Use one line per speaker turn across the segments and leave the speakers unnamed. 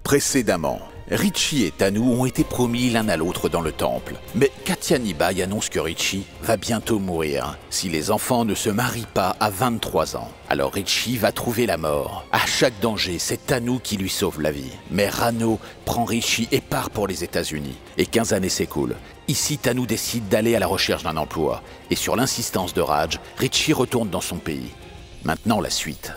Précédemment, Richie et Tanu ont été promis l'un à l'autre dans le temple. Mais Katia Nibai annonce que Richie va bientôt mourir si les enfants ne se marient pas à 23 ans. Alors Richie va trouver la mort. À chaque danger, c'est Tanu qui lui sauve la vie. Mais Rano prend Richie et part pour les États-Unis. Et 15 années s'écoulent. Ici, Tanu décide d'aller à la recherche d'un emploi. Et sur l'insistance de Raj, Richie retourne dans son pays. Maintenant, la suite.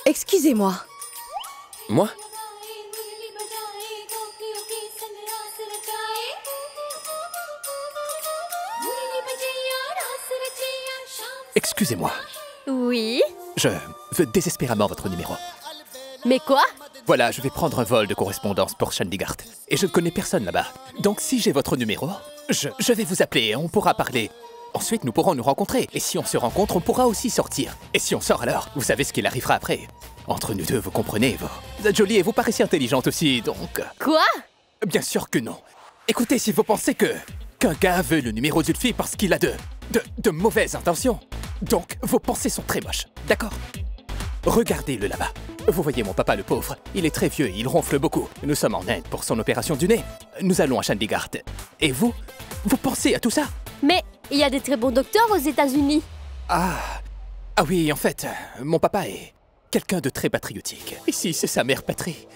Excusez-moi.
Moi? Excusez-moi.
Oui?
Je veux désespérément votre numéro.
Mais quoi?
Voilà, je vais prendre un vol de correspondance pour Chandigarh. Et je ne connais personne là-bas. Donc si j'ai votre numéro, je vais vous appeler et on pourra parler. Ensuite, nous pourrons nous rencontrer. Et si on se rencontre, on pourra aussi sortir. Et si on sort alors, vous savez ce qu'il arrivera après. Entre nous deux, vous comprenez, vous êtes jolie et vous paraissez intelligente aussi, donc...
Quoi?
Bien sûr que non. Écoutez, si vous pensez qu'un gars veut le numéro d'une fille parce qu'il a de mauvaises intentions, donc vos pensées sont très moches, d'accord? Regardez-le là-bas. Vous voyez mon papa le pauvre, il est très vieux et il ronfle beaucoup. Nous sommes en Inde pour son opération du nez. Nous allons à Chandigarh. Et vous pensez à tout ça?
Mais il y a des très bons docteurs aux États-Unis.
Ah oui, en fait, mon papa est quelqu'un de très patriotique. Ici, c'est sa mère patrie.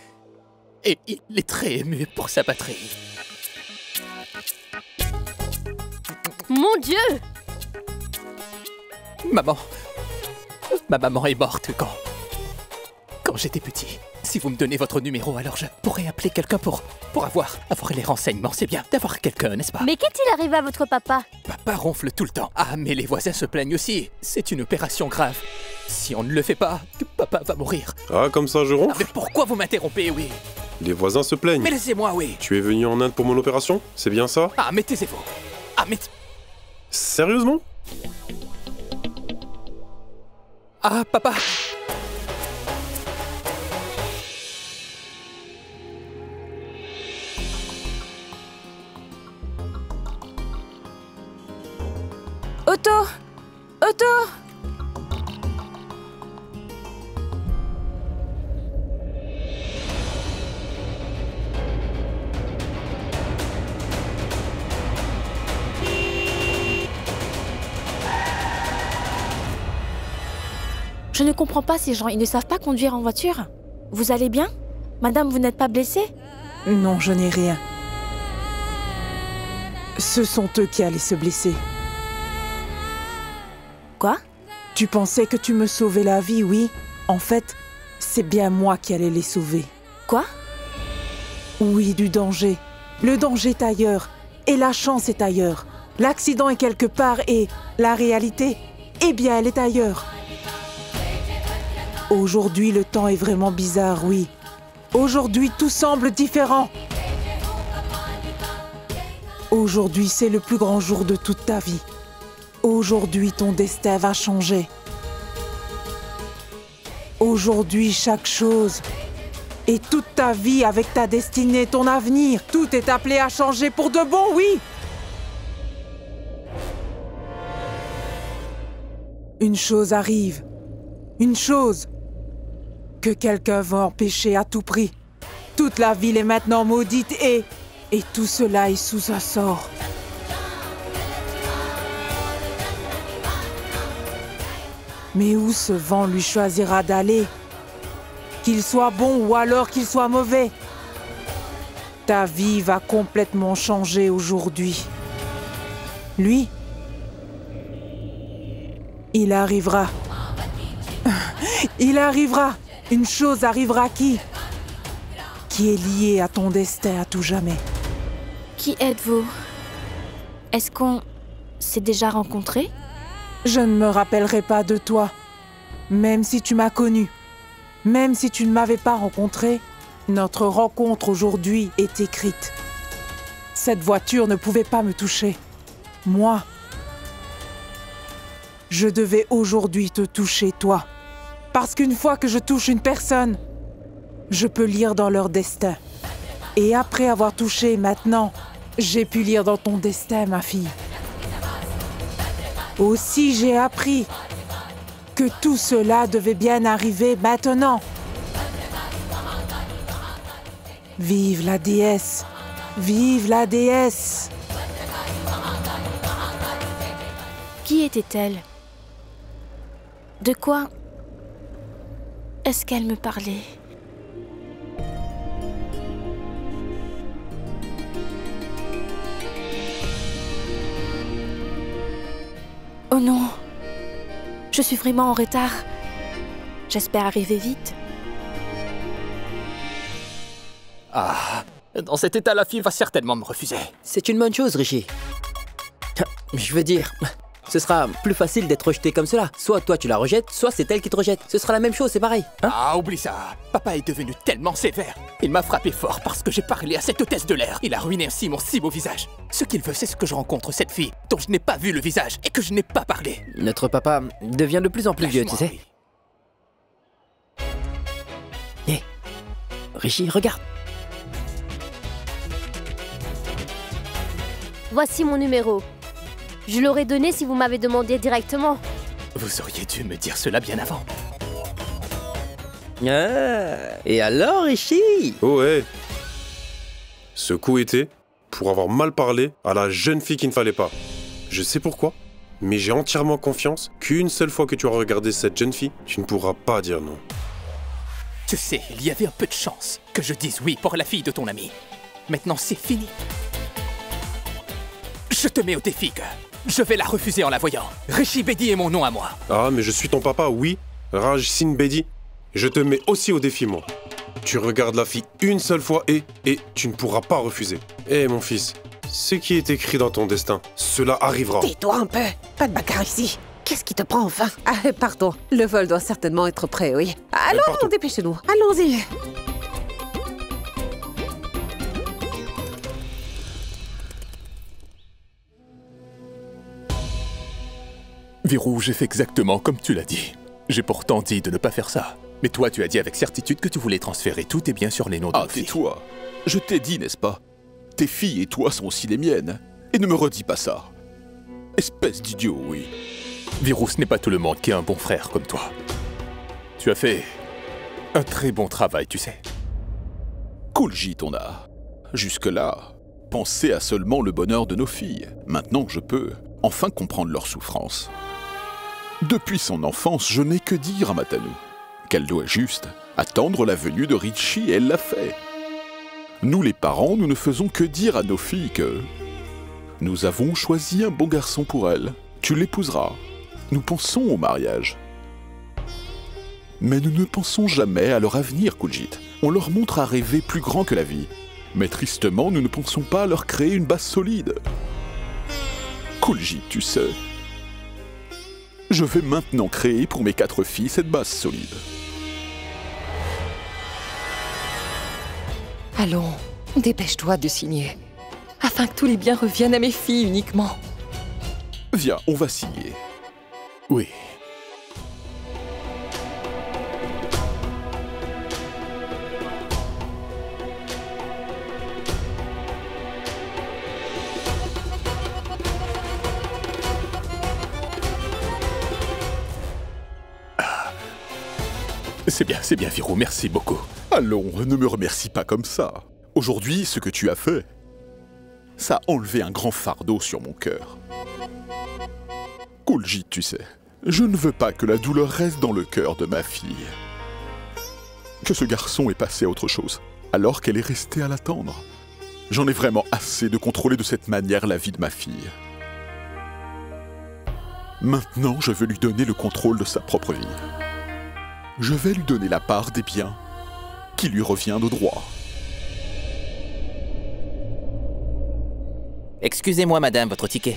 Et il est très ému pour sa patrie.
Mon Dieu!
Ma maman est morte quand j'étais petit. Si vous me donnez votre numéro, alors je pourrais appeler quelqu'un pour avoir les renseignements. C'est bien d'avoir quelqu'un, n'est-ce pas?
Mais qu'est-il arrivé à votre papa?
Papa ronfle tout le temps. Ah, mais les voisins se plaignent aussi. C'est une opération grave. Si on ne le fait pas, papa va mourir.
Ah, comme ça je
Ah,
ronfle?
mais pourquoi vous m'interrompez, oui?
Les voisins se plaignent.
Mais laissez-moi, oui.
Tu es venu en Inde pour mon opération? C'est bien ça?
Ah, mais taisez-vous. Ah, mais...
Sérieusement?
Ah, papa!
Otto! Otto! Je ne comprends pas ces gens, ils ne savent pas conduire en voiture. Vous allez bien? Madame, vous n'êtes pas blessée?
Non, je n'ai rien. Ce sont eux qui allaient se blesser.
Quoi?
Tu pensais que tu me sauvais la vie, oui? En fait, c'est bien moi qui allais les sauver.
Quoi?
Oui, du danger. Le danger est ailleurs. Et la chance est ailleurs. L'accident est quelque part et la réalité, eh bien, elle est ailleurs. Aujourd'hui, le temps est vraiment bizarre, oui. Aujourd'hui, tout semble différent. Aujourd'hui, c'est le plus grand jour de toute ta vie. Aujourd'hui, ton destin va changer. Aujourd'hui, chaque chose et toute ta vie avec ta destinée, ton avenir, tout est appelé à changer pour de bon, oui. Une chose arrive. Une chose que quelqu'un veut empêcher à tout prix. Toute la ville est maintenant maudite et tout cela est sous un sort. Mais où ce vent lui choisira d'aller? Qu'il soit bon ou alors qu'il soit mauvais. Ta vie va complètement changer aujourd'hui. Lui, il arrivera. Il arrivera. Une chose arrivera qui est liée à ton destin à tout jamais.
Qui êtes-vous? Est-ce qu'on s'est déjà rencontrés?
Je ne me rappellerai pas de toi. Même si tu m'as connu. Même si tu ne m'avais pas rencontré, Notre rencontre aujourd'hui est écrite. Cette voiture ne pouvait pas me toucher. Moi, je devais aujourd'hui te toucher, toi. Parce qu'une fois que je touche une personne, je peux lire dans leur destin. Et après avoir touché maintenant, j'ai pu lire dans ton destin, ma fille. Aussi, j'ai appris que tout cela devait bien arriver maintenant. Vive la déesse! Vive la déesse!
Qui était-elle? De quoi est-ce qu'elle me parlait? Oh non! Je suis vraiment en retard. J'espère arriver vite.
Ah, dans cet état, la fille va certainement me refuser.
C'est une bonne chose, Richie. Je veux dire, ce sera plus facile d'être rejeté comme cela. Soit toi tu la rejettes, soit c'est elle qui te rejette. Ce sera la même chose, c'est pareil. Hein?
Ah, oublie ça. Papa est devenu tellement sévère. Il m'a frappé fort parce que j'ai parlé à cette hôtesse de l'air. Il a ruiné ainsi mon si beau visage. Ce qu'il veut, c'est ce que je rencontre cette fille dont je n'ai pas vu le visage et que je n'ai pas parlé.
Notre papa devient de plus en plus vieux, tu sais. Hé, Richie, regarde.
Voici mon numéro. Je l'aurais donné si vous m'avez demandé directement.
Vous auriez dû me dire cela bien avant.
Ah, et alors, Richie?
Oh ouais. Ce coup était pour avoir mal parlé à la jeune fille qu'il ne fallait pas. Je sais pourquoi, mais j'ai entièrement confiance qu'une seule fois que tu auras regardé cette jeune fille, tu ne pourras pas dire non.
Tu sais, il y avait un peu de chance que je dise oui pour la fille de ton ami. Maintenant, c'est fini. Je te mets au défi que je vais la refuser en la voyant. Richie Bedi est mon nom à moi.
Ah, mais je suis ton papa, oui. Raj Singh Bedi. Je te mets aussi au défi, moi. Tu regardes la fille une seule fois et tu ne pourras pas refuser. Eh, mon fils, ce qui est écrit dans ton destin, cela arrivera.
Tais-toi un peu. Pas de bagarre ici. Qu'est-ce qui te prend enfin? Ah, pardon. Le vol doit certainement être prêt, oui. Allons, dépêchez-nous. Allons-y.
Virou, j'ai fait exactement comme tu l'as dit. J'ai pourtant dit de ne pas faire ça. Mais toi, tu as dit avec certitude que tu voulais transférer tous tes biens sur les noms de
Ah, tais-toi. Je t'ai dit, n'est-ce pas? Tes filles et toi sont aussi les miennes. Et ne me redis pas ça. Espèce d'idiot, oui.
Virou, ce n'est pas tout le monde qui a un bon frère comme toi. Tu as fait un très bon travail, tu sais.
Kuljit, on a. Jusque-là, pensé à seulement le bonheur de nos filles. Maintenant, je peux enfin comprendre leur souffrance. Depuis son enfance, je n'ai que dire à Matanou qu'elle doit juste attendre la venue de Richie, et elle l'a fait. Nous, les parents, nous ne faisons que dire à nos filles que nous avons choisi un bon garçon pour elle. Tu l'épouseras. Nous pensons au mariage. Mais nous ne pensons jamais à leur avenir, Kuljit. On leur montre à rêver plus grand que la vie. Mais tristement, nous ne pensons pas à leur créer une base solide. Kuljit, tu sais, je vais maintenant créer pour mes 4 filles cette base solide.
Allons, dépêche-toi de signer. Afin que tous les biens reviennent à mes filles uniquement.
Viens, on va signer.
Oui. C'est bien, Virou, merci beaucoup.
Allons, ne me remercie pas comme ça. Aujourd'hui, ce que tu as fait, ça a enlevé un grand fardeau sur mon cœur. Kuljit, tu sais, je ne veux pas que la douleur reste dans le cœur de ma fille. Que ce garçon ait passé à autre chose, alors qu'elle est restée à l'attendre. J'en ai vraiment assez de contrôler de cette manière la vie de ma fille. Maintenant, je veux lui donner le contrôle de sa propre vie. Je vais lui donner la part des biens qui lui revient de droit.
Excusez-moi, madame, votre ticket.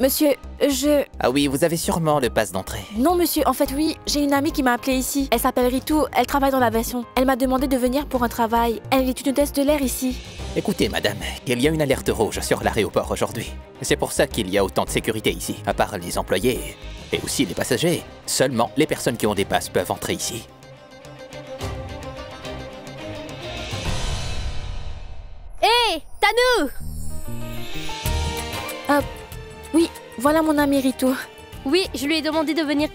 Monsieur, je...
Ah oui, vous avez sûrement le pass d'entrée.
Non, monsieur, en fait, oui, j'ai une amie qui m'a appelée ici. Elle s'appelle Ritu, elle travaille dans l'aviation. Elle m'a demandé de venir pour un travail. Elle est une hôtesse de l'air ici.
Écoutez, madame, il y a une alerte rouge sur l'aéroport aujourd'hui. C'est pour ça qu'il y a autant de sécurité ici. À part les employés et aussi les passagers, seulement les personnes qui ont des passes peuvent entrer ici.
Hé, Tanou!
Oui, voilà mon amie Ritu.
Oui, je lui ai demandé de venir...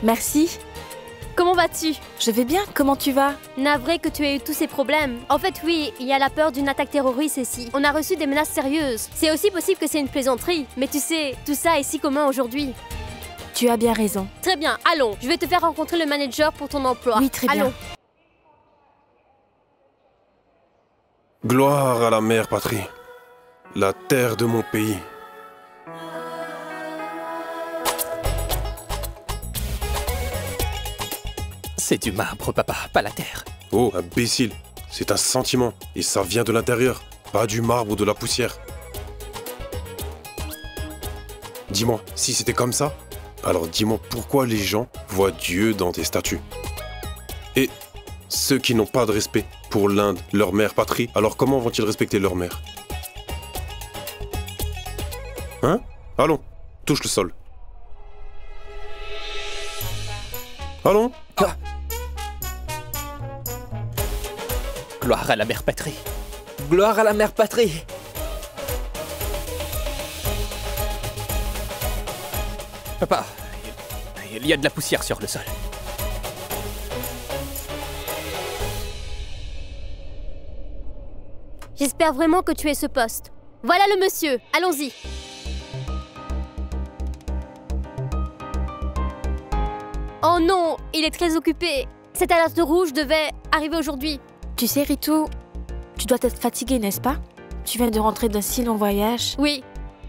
Merci.
Comment vas-tu?
Je vais bien, comment tu vas?
Navré que tu aies eu tous ces problèmes. En fait, oui, il y a la peur d'une attaque terroriste ici. On a reçu des menaces sérieuses. C'est aussi possible que c'est une plaisanterie. Mais tu sais, tout ça est si commun aujourd'hui.
Tu as bien raison.
Très bien, allons. Je vais te faire rencontrer le manager pour ton emploi.
Oui, très bien.
Allons.
Gloire à la mère patrie, la terre de mon pays.
C'est du marbre, papa, pas la terre.
Oh, imbécile, c'est un sentiment, et ça vient de l'intérieur, pas du marbre ou de la poussière. Dis-moi, si c'était comme ça, alors dis-moi pourquoi les gens voient Dieu dans tes statues. Et ceux qui n'ont pas de respect pour l'Inde, leur mère patrie, alors comment vont-ils respecter leur mère? Hein? Allons, touche le sol. Allons.
Ah. Gloire à la mère patrie.
Gloire à la mère patrie.
Papa, il y a de la poussière sur le sol.
J'espère vraiment que tu aies ce poste. Voilà le monsieur, allons-y. Oh non, il est très occupé. Cette alerte rouge devait arriver aujourd'hui.
Tu sais, Ritu, tu dois être fatiguée, n'est-ce pas? Tu viens de rentrer d'un si long voyage.
Oui,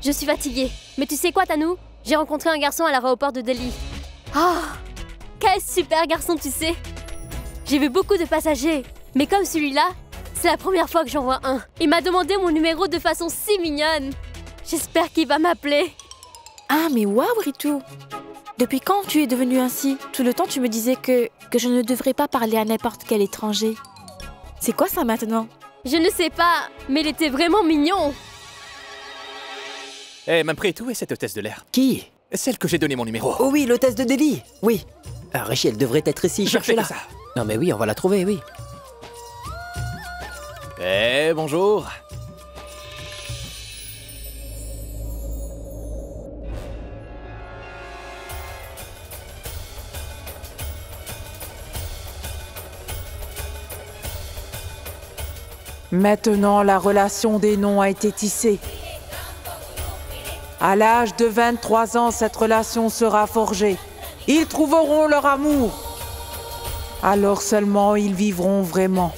je suis fatiguée. Mais tu sais quoi, Tanou? J'ai rencontré un garçon à l'aéroport de Delhi. Ah, quel super garçon, tu sais. J'ai vu beaucoup de passagers, mais comme celui-là, c'est la première fois que j'en vois un. Il m'a demandé mon numéro de façon si mignonne. J'espère qu'il va m'appeler.
Ah, mais waouh, Ritu! Depuis quand tu es devenue ainsi? Tout le temps, tu me disais que je ne devrais pas parler à n'importe quel étranger. C'est quoi ça maintenant?
Je ne sais pas, mais il était vraiment mignon.
Eh, m'impré, où est cette hôtesse de l'air?
Qui?
Celle que j'ai donné mon numéro.
Oh oui, l'hôtesse de Delhi. Oui. Ah, Richie, elle devrait être ici, cherchez-la.
ça.
Non mais oui, on va la trouver, oui.
Eh, bonjour.
Maintenant, la relation des noms a été tissée. À l'âge de 23 ans, cette relation sera forgée. Ils trouveront leur amour. Alors seulement ils vivront vraiment.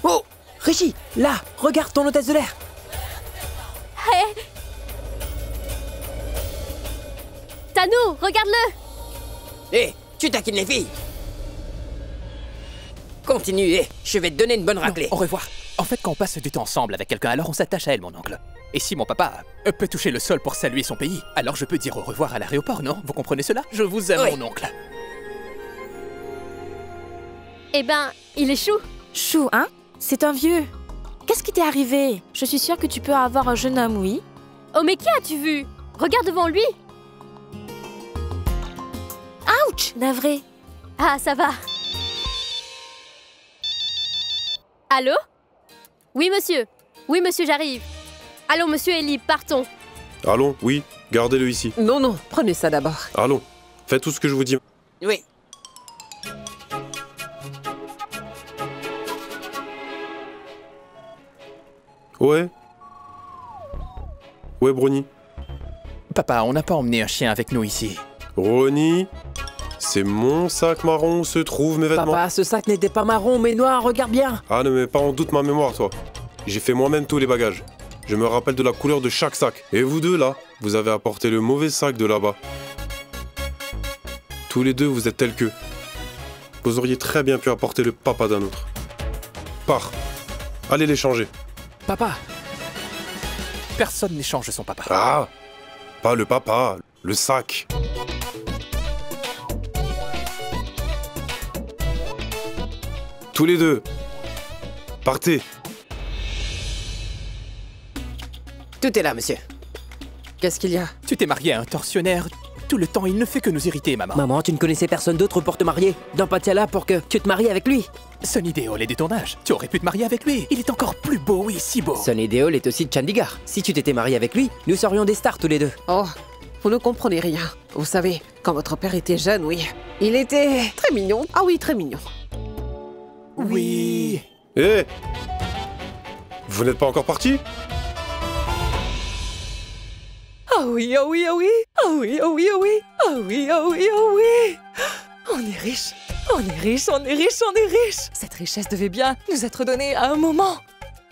Oh, Richie, là, regarde ton hôtesse de l'air.
Hé, Tanou, regarde-le.
Hé, tu taquines les filles. Continue, hé, je vais te donner une bonne raclée.
Non, au revoir. En fait, quand on passe du temps ensemble avec quelqu'un, alors on s'attache à elle, mon oncle. Et si mon papa peut toucher le sol pour saluer son pays, alors je peux dire au revoir à l'aéroport, non? Vous comprenez cela? Je vous aime,
Oui.
mon oncle.
Eh ben, il est chou.
Chou, hein? C'est un vieux. Qu'est-ce qui t'est arrivé? Je suis sûre que tu peux avoir un jeune homme, oui?
Oh, mais qui as-tu vu? Regarde devant lui.
Ouch! Navré.
Ah, ça va. Allô? Oui, monsieur. Oui, monsieur, j'arrive. Allons, monsieur Eli, partons.
Allons, oui, gardez-le ici.
Non, non, prenez ça d'abord.
Allons, faites tout ce que je vous dis.
Oui.
Ouais. Ouais, Brony.
Papa, on n'a pas emmené un chien avec nous ici.
Ronnie, c'est mon sac marron où se trouvent mes vêtements.
Papa, ce sac n'était pas marron, mais noir, regarde bien.
Ah, ne mets pas en doute ma mémoire, toi. J'ai fait moi-même tous les bagages. Je me rappelle de la couleur de chaque sac. Et vous deux, là, vous avez apporté le mauvais sac de là-bas. Tous les deux, vous êtes tels qu'eux. Vous auriez très bien pu apporter le papa d'un autre. Pars. Allez l'échanger.
Papa. Personne n'échange son papa.
Ah! Pas le papa, le sac. Tous les deux. Partez.
Tout est là, monsieur. Qu'est-ce qu'il y a?
Tu t'es marié à un tortionnaire. Tout le temps, il ne fait que nous irriter, maman.
Maman, tu ne connaissais personne d'autre pour te marier dans Patiala pour que tu te maries avec lui.
Sunny Deol est de ton âge. Tu aurais pu te marier avec lui. Il est encore plus beau, oui, si beau.
Sunny Deol est aussi de Chandigarh. Si tu t'étais marié avec lui, nous serions des stars tous les deux.
Oh, vous ne comprenez rien. Vous savez, quand votre père était jeune, oui, il était très mignon. Ah oui, très mignon.
Oui.
Hé! Vous n'êtes pas encore parti?
Ah oui, ah oui, ah oui. Ah oui, ah oui, ah oui. Ah oui, ah oui, ah oui. On est riche. On est riche, on est riche, on est riche. Cette richesse devait bien nous être donnée à un moment.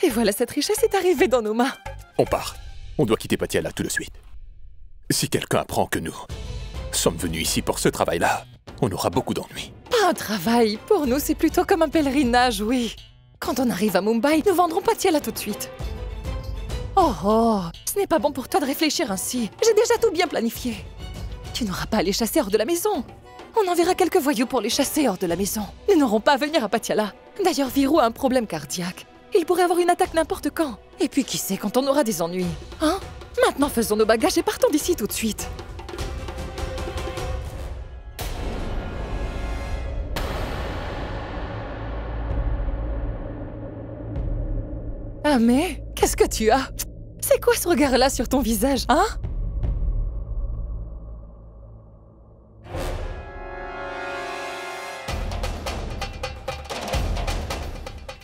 Et voilà, cette richesse est arrivée dans nos mains.
On part. On doit quitter Patiala tout de suite. Si quelqu'un apprend que nous sommes venus ici pour ce travail-là, on aura beaucoup d'ennuis.
Pas un travail. Pour nous, c'est plutôt comme un pèlerinage, oui. Quand on arrive à Mumbai, nous vendrons Patiala tout de suite. Oh, oh, ce n'est pas bon pour toi de réfléchir ainsi. J'ai déjà tout bien planifié. Tu n'auras pas à les chasser hors de la maison. On enverra quelques voyous pour les chasser hors de la maison. Ils n'auront pas à venir à Patiala. D'ailleurs, Virou a un problème cardiaque. Il pourrait avoir une attaque n'importe quand. Et puis qui sait quand on aura des ennuis. Hein? Maintenant, faisons nos bagages et partons d'ici tout de suite. Ah mais, qu'est-ce que tu as? C'est quoi ce regard-là sur ton visage, hein?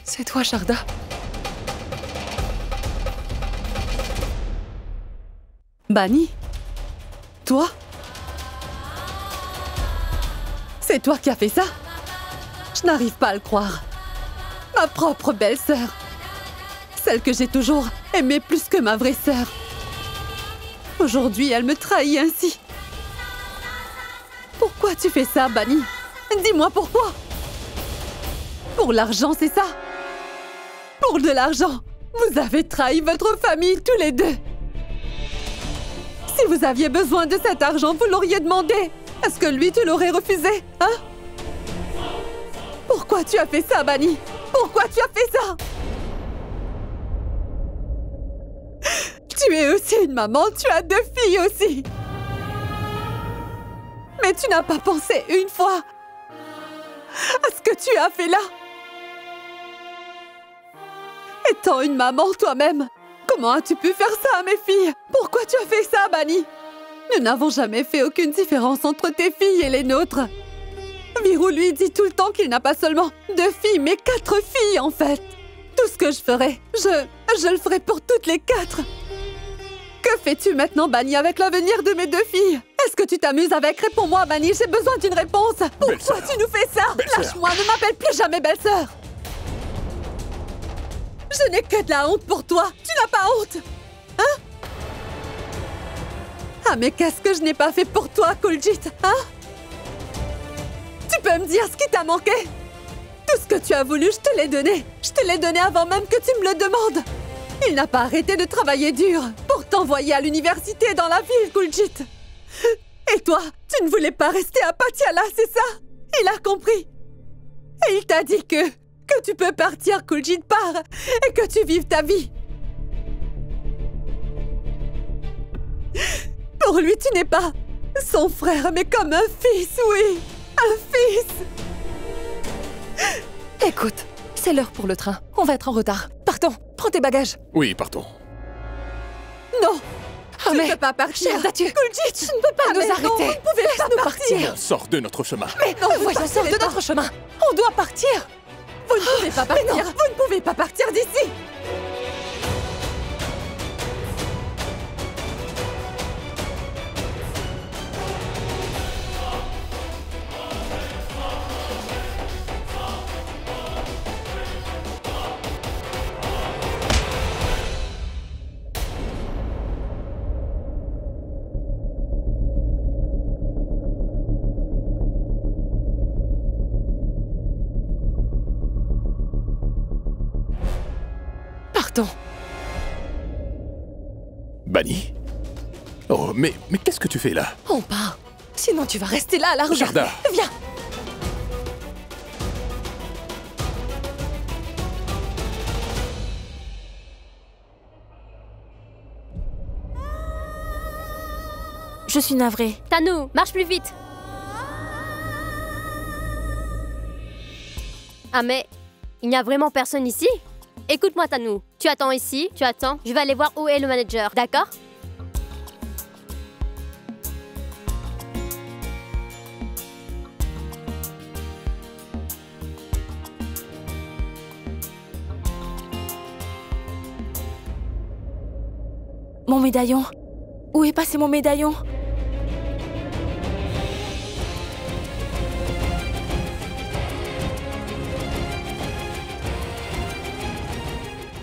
C'est toi, Sharda? Bani? Toi? C'est toi qui as fait ça? Je n'arrive pas à le croire. Ma propre belle-sœur. Celle que j'ai toujours aimée plus que ma vraie sœur. Aujourd'hui, elle me trahit ainsi. Pourquoi tu fais ça, Bani? Dis-moi pourquoi? Pour l'argent, c'est ça? Pour de l'argent, vous avez trahi votre famille tous les deux. Si vous aviez besoin de cet argent, vous l'auriez demandé. Est-ce que lui, tu l'aurais refusé, hein? Pourquoi tu as fait ça, Bani? Pourquoi tu as fait ça? Tu es aussi une maman, tu as 2 filles aussi. Mais tu n'as pas pensé une fois à ce que tu as fait là. Étant une maman toi-même, comment as-tu pu faire ça à mes filles? Pourquoi tu as fait ça, Bani? Nous n'avons jamais fait aucune différence entre tes filles et les nôtres. Virou lui dit tout le temps qu'il n'a pas seulement 2 filles, mais 4 filles en fait. Tout ce que je ferai, je le ferai pour toutes les 4. Que fais-tu maintenant, Bani, avec l'avenir de mes 2 filles? Est-ce que tu t'amuses avec? Réponds-moi, Bani, j'ai besoin d'une réponse. Pourquoi tu nous fais ça? Lâche-moi, ne m'appelle plus jamais belle-sœur. Je n'ai que de la honte pour toi. Tu n'as pas honte? Hein? Ah, mais qu'est-ce que je n'ai pas fait pour toi, Kuljit? Hein? Tu peux me dire ce qui t'a manqué? Tout ce que tu as voulu, je te l'ai donné. Je te l'ai donné avant même que tu me le demandes. Il n'a pas arrêté de travailler dur pour t'envoyer à l'université dans la ville, Kuljit. Et toi, tu ne voulais pas rester à Patiala, c'est ça? Il a compris. Et il t'a dit que tu peux partir, Kuljit, part, et que tu vives ta vie. Pour lui, tu n'es pas son frère, mais comme un fils, oui, un fils. Écoute, c'est l'heure pour le train. On va être en retard. Partons, prends tes bagages.
Oui, partons.
Non.
Tu ne peux pas partir.
Kuljit,
tu ne peux pas
nous arrêter.
Non, vous ne pouvez
Laisse-nous
On sort de notre chemin.
Mais non, voyons, sors de notre chemin. On doit partir.
Vous ne pouvez pas partir. Vous ne pouvez pas partir d'ici.
Bani? Oh, mais qu'est-ce que tu fais là?
On part. Sinon, tu vas rester là à la regarder.
Jarda.
Viens.
Je suis navrée.
Tanou, marche plus vite. Ah mais, il n'y a vraiment personne ici? Écoute-moi Tanou, tu attends ici, tu attends. Je vais aller voir où est le manager, d'accord?
Mon médaillon. Où est passé mon médaillon?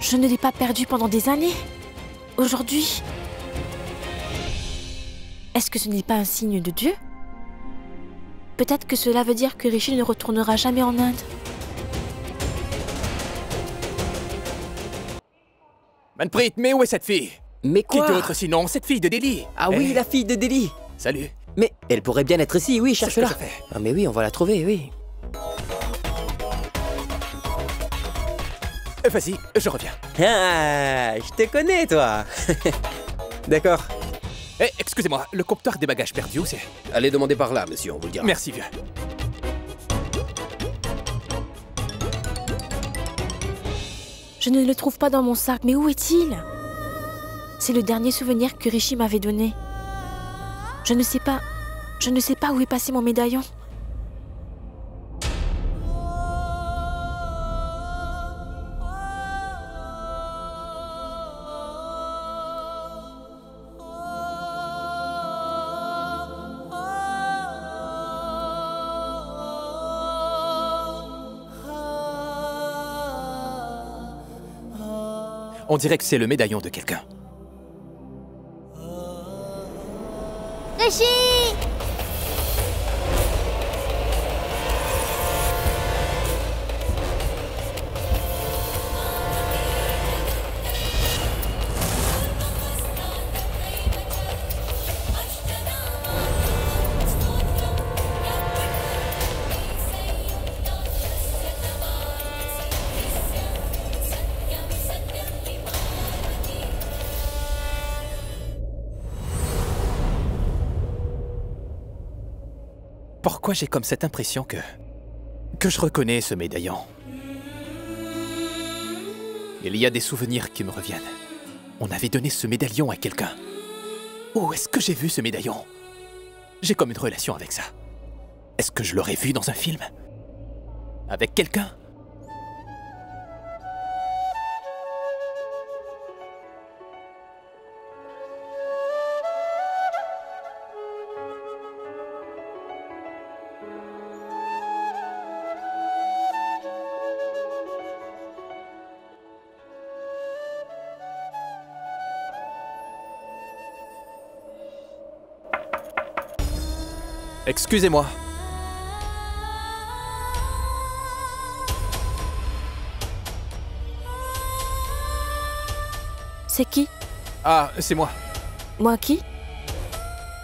Je ne l'ai pas perdu pendant des années. Aujourd'hui... Est-ce que ce n'est pas un signe de Dieu? Peut-être que cela veut dire que Rishi ne retournera jamais en Inde.
Manpreet, mais où est cette fille?
Mais quoi?
Qui d'autre sinon? Cette fille de Delhi.
Ah oui,
Eh,
la fille de Delhi.
Salut.
Mais elle pourrait bien être ici, oui,
C'est ce que
cherche-la.
je fais.
Ah mais oui, on va la trouver, oui.
Vas-y, je reviens.
Ah, je te connais, toi. D'accord.
Eh, excusez-moi, le comptoir des bagages perdus, où c'est?
Allez demander par là, monsieur, on vous le dira.
Merci, vieux.
Je ne le trouve pas dans mon sac, mais où est-il? C'est le dernier souvenir que Rishi m'avait donné. Je ne sais pas où est passé mon médaillon.
On dirait que c'est le médaillon de quelqu'un.
Rishi!
Pourquoi j'ai comme cette impression que je reconnais ce médaillon? Il y a des souvenirs qui me reviennent. On avait donné ce médaillon à quelqu'un. Où est-ce que j'ai vu ce médaillon? J'ai comme une relation avec ça. Est-ce que je l'aurais vu dans un film? Avec quelqu'un? Excusez-moi.
C'est qui?
Ah, c'est moi.
Moi qui?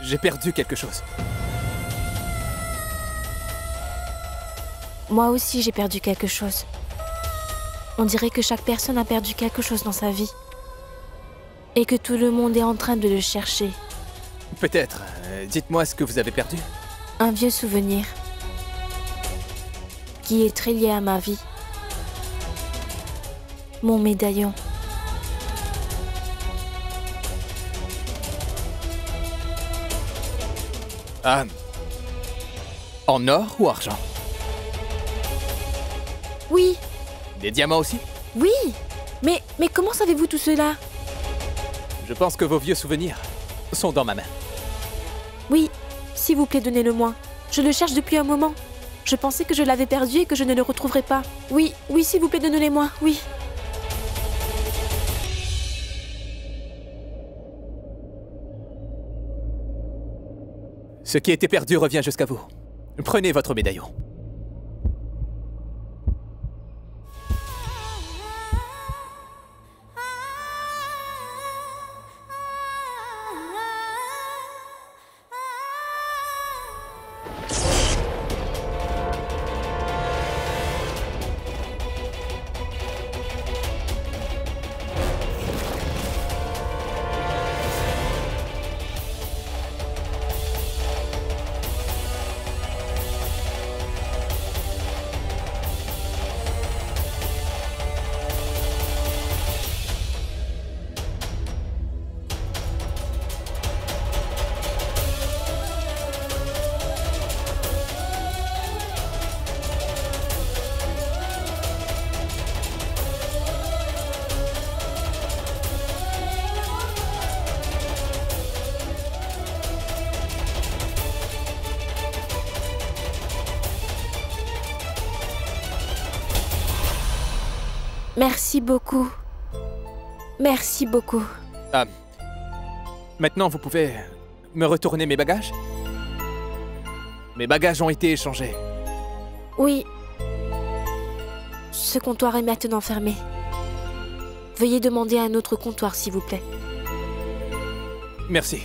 J'ai perdu quelque chose.
Moi aussi j'ai perdu quelque chose. On dirait que chaque personne a perdu quelque chose dans sa vie. Et que tout le monde est en train de le chercher.
Peut-être. Dites-moi ce que vous avez perdu.
Un vieux souvenir. Qui est très lié à ma vie. Mon médaillon.
Ah. En or ou argent?
Oui,
Des diamants aussi?
oui. Mais comment savez-vous tout cela?
Je pense que vos vieux souvenirs sont dans ma main.
Oui, s'il vous plaît, donnez-le-moi. Je le cherche depuis un moment. Je pensais que je l'avais perdu et que je ne le retrouverais pas. Oui, oui, s'il vous plaît, donnez-le-moi, oui.
Ce qui était perdu revient jusqu'à vous. Prenez votre médaillon.
Merci beaucoup. Merci beaucoup.
Maintenant, vous pouvez me retourner mes bagages? Mes bagages ont été échangés.
Oui. Ce comptoir est maintenant fermé. Veuillez demander à un autre comptoir, s'il vous plaît.
Merci.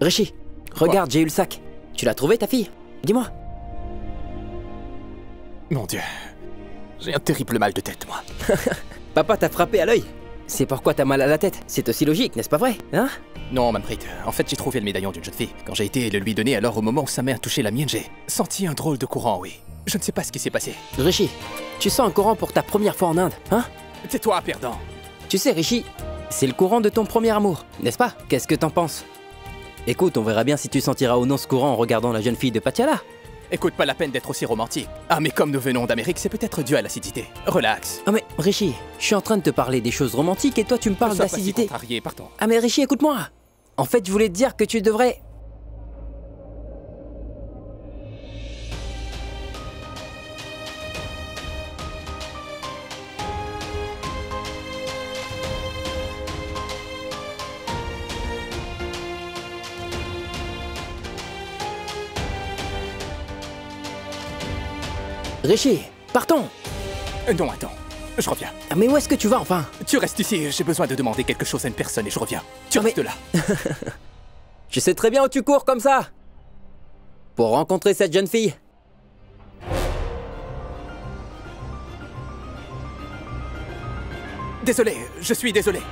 Rishi, regarde, j'ai eu le sac. Tu l'as trouvé, ta fille? Dis-moi.
Mon Dieu, j'ai un terrible mal de tête, moi.
Papa t'a frappé à l'œil. C'est pourquoi t'as mal à la tête. C'est aussi logique, n'est-ce pas vrai? Hein?
Non, Manfred. En fait, j'ai trouvé le médaillon d'une jeune fille. Quand j'ai été le lui donner, alors au moment où sa main a touché la mienne, j'ai senti un drôle de courant, oui. Je ne sais pas ce qui s'est passé.
Rishi, tu sens un courant pour ta première fois en Inde, hein?
C'est toi, perdant.
Tu sais, Rishi, c'est le courant de ton premier amour, n'est-ce pas? Qu'est-ce que t'en penses? Écoute, on verra bien si tu sentiras ou non ce courant en regardant la jeune fille de Patiala.
Écoute, pas la peine d'être aussi romantique. Ah, mais comme nous venons d'Amérique, c'est peut-être dû à l'acidité. Relax.
Ah mais, Rishi, je suis en train de te parler des choses romantiques et toi tu me parles d'acidité.
Partons.
Ah mais Rishi, écoute-moi. En fait, je voulais te dire que tu devrais... Rishi, partons!
Non, attends. Je reviens.
Ah mais où est-ce que tu vas enfin?
Tu restes ici, j'ai besoin de demander quelque chose à une personne et je reviens. Tu restes là.
Je sais très bien où tu cours comme ça. Pour rencontrer cette jeune fille.
Désolé, je suis désolé.